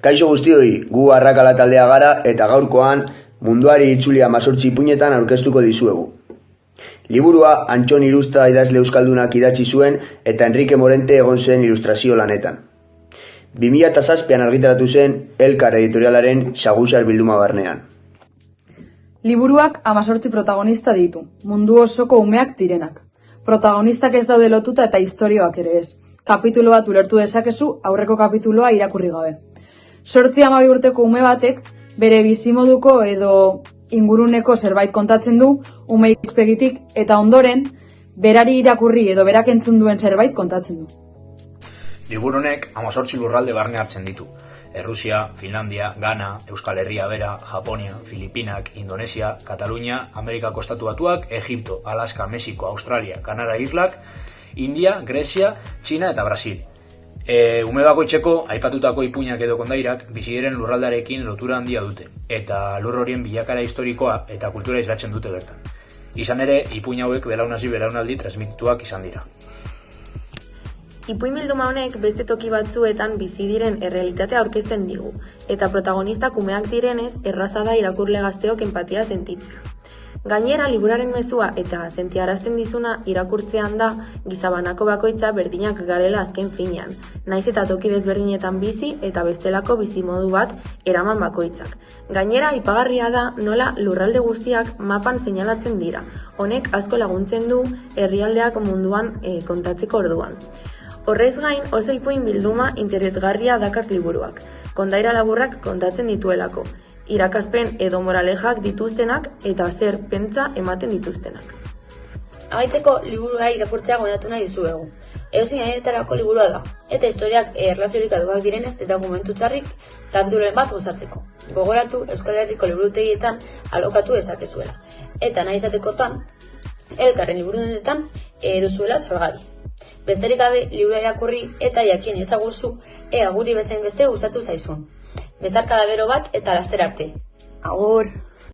Kaixo guztioi, gu Arrakala taldea gara eta gaurkoan munduari itzuli 18 ipuinetan aurkeztuko dizuegu. Liburua Antxon Irusta idazle euskaldunak idatzi zuen eta Enrique Morente egon zen ilustrazio lanetan. 2007an argitaratu zen Elkar editorialaren Saguzar bilduma barnean. Liburuak 18 protagonista ditu, mundu osoko umeak direnak. Protagonistak ez daude lotuta eta istorioak ere ez. Kapitulo bat ulertu dezakezu aurreko kapituloa irakurri gabe. 8-12 urteko ume batek bere bizimoduko edo inguruneko zerbait kontatzen du ume ikuspegitik eta ondoren berari irakurri edo berak entzun duen zerbait kontatzen du. Liburu honek 18 lurralde barne hartzen ditu. Errusia, Finlandia, Ghana, Euskal Herria bera, Japonia, Filipinak, Indonesia, Katalunia, Amerikako Estatu Batuak, Egipto, Alaska, Mexiko, Australia, Kanara Islak, India, Grecia, Txina eta Brasil. Ume bakoitzeko aipatutako ipuinak edo kondairak bizi diren lurraldearekin lotura handia dute eta lur horien bilakara historikoa eta kultura islatzen dute bertan. Izan ere, ipuin hauek belaunaldi transmitituak izan dira. Ipuin bilduma honek beste toki batzuetan bizi diren errealitatea aurkezten digu eta protagonistak umeak direnez erraza da irakurle gazteok enpatia sentitzea. Gainera, liburaren mezua eta sentiarazten dizuna irakurtzean da gizabanako bakoitza berdinak garela azken finean, naiz eta toki desberdinetan bizi eta bestelako bizimodu bat eraman bakoitzak. Gainera, aipagarria da nola lurralde guztiak mapan seinalatzen dira. Honek asko laguntzen du herrialdeak munduan kontatzeko orduan. Horrez gain, oso ipuin bilduma interesgarria dakar liburuak, kondaira laburrak kontatzen dituelako, irakaspen edo moralejak dituztenak eta zer pentsa ematen dituztenak. Amaitzeko liburua irakurtzea gomendatu nahi dizuegu. Edozein haietarako liburua da, eta historiak erlaziorik adugak direnez ez da momentu txarrik kapituloren bat gozatzeko. Gogoratu Euskal Herriko liburutegietan alokatu dezakezuela. Eta nahi izatekotan, Elkarren liburutegian duzuela salgai. Besterik gabe liburua irakurri eta jakin ezaguzu ea guri bezain beste gustatu zaizun. Bezarkada bero bat eta laster arte. Agur!